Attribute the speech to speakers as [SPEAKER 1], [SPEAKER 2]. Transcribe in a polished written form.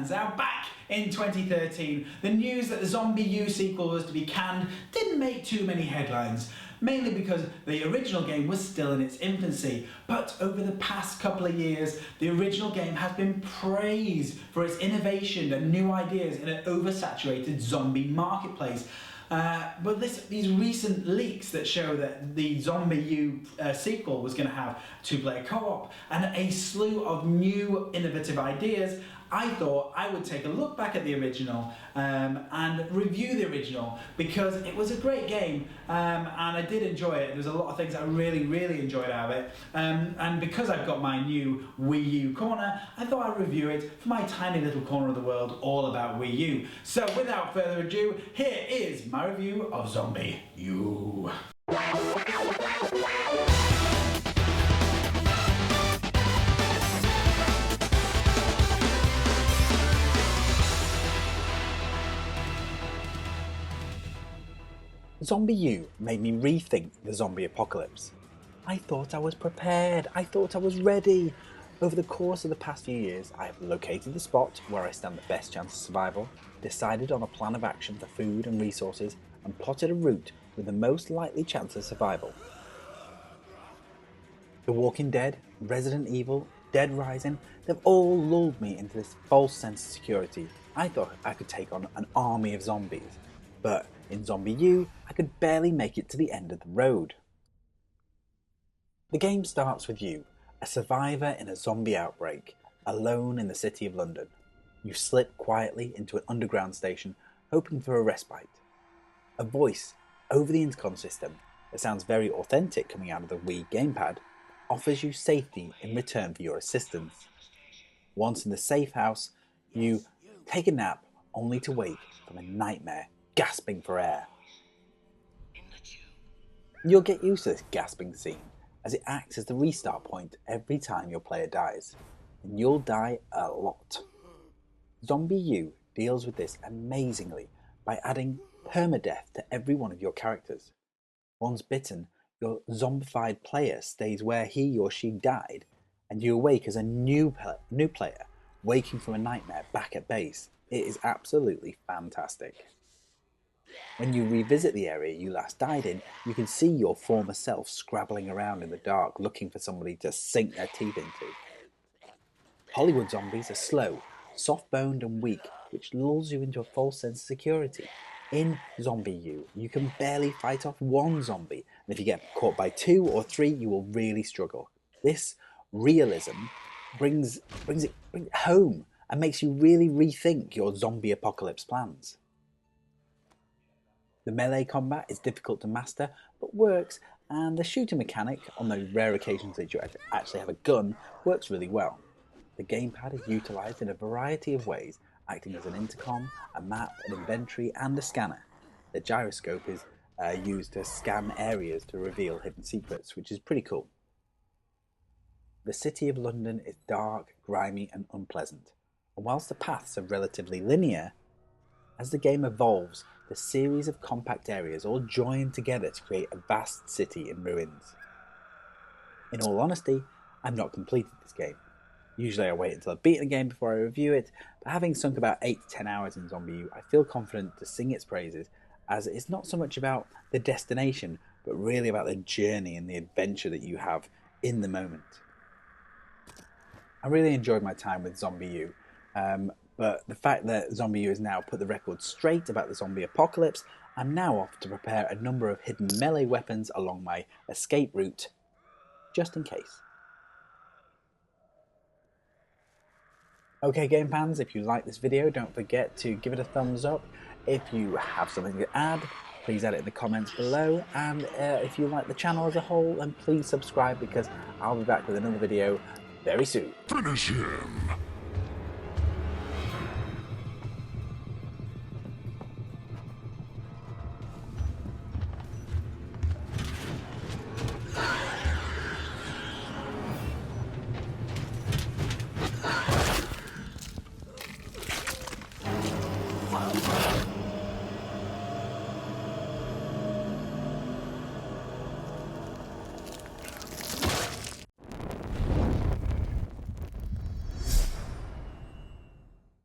[SPEAKER 1] fans. Now, back in 2013, the news that the Zombi U sequel was to be canned didn't make too many headlines, mainly because the original game was still in its infancy. But over the past couple of years, the original game has been praised for its innovation and new ideas in an oversaturated zombie marketplace. But these recent leaks that show that the Zombi U sequel was going to have two-player co-op and a slew of new innovative ideas, I thought I would take a look back at the original and review the original, because it was a great game and I did enjoy it. There's a lot of things I really enjoyed out of it, and because I've got my new Wii U corner, I thought I'd review it for my tiny little corner of the world all about Wii U. So without further ado, here is my review of Zombi U. Zombi U made me rethink the zombie apocalypse. I thought I was prepared, I thought I was ready. Over the course of the past few years, I have located the spot where I stand the best chance of survival, decided on a plan of action for food and resources, and plotted a route with the most likely chance of survival. The Walking Dead, Resident Evil, Dead Rising, they've all lulled me into this false sense of security. I thought I could take on an army of zombies, but in Zombi U, I could barely make it to the end of the road. The game starts with you, a survivor in a zombie outbreak, alone in the city of London. You slip quietly into an underground station, hoping for a respite. A voice over the intercom system that sounds very authentic coming out of the Wii gamepad offers you safety in return for your assistance. Once in the safe house, you take a nap only to wake from a nightmare, gasping for air. You'll get used to this gasping scene, as it acts as the restart point every time your player dies, and you'll die a lot. Zombi U deals with this amazingly by adding permadeath to every one of your characters. Once bitten, your zombified player stays where he or she died, and you awake as a new player, waking from a nightmare back at base. It is absolutely fantastic. When you revisit the area you last died in, you can see your former self scrabbling around in the dark looking for somebody to sink their teeth into. Hollywood zombies are slow, soft-boned and weak, which lulls you into a false sense of security. In Zombi U, you can barely fight off one zombie, and if you get caught by 2 or 3, you will really struggle. This realism brings it home and makes you really rethink your zombie apocalypse plans. The melee combat is difficult to master, but works, and the shooting mechanic, on those rare occasions that you actually have a gun, works really well. The gamepad is utilised in a variety of ways, acting as an intercom, a map, an inventory, and a scanner. The gyroscope is used to scan areas to reveal hidden secrets, which is pretty cool. The city of London is dark, grimy, and unpleasant, and whilst the paths are relatively linear, as the game evolves, the series of compact areas all join together to create a vast city in ruins. In all honesty, I've not completed this game. Usually I wait until I've beaten a game before I review it, but having sunk about 8 to 10 hours in Zombi U, I feel confident to sing its praises, as it's not so much about the destination, but really about the journey and the adventure that you have in the moment. I really enjoyed my time with Zombi U. But the fact that Zombi U has now put the record straight about the zombie apocalypse, I'm now off to prepare a number of hidden melee weapons along my escape route, just in case. Okay game fans, if you like this video, don't forget to give it a thumbs up. If you have something to add, please add it in the comments below, and if you like the channel as a whole, then please subscribe, because I'll be back with another video very soon.
[SPEAKER 2] Finish him!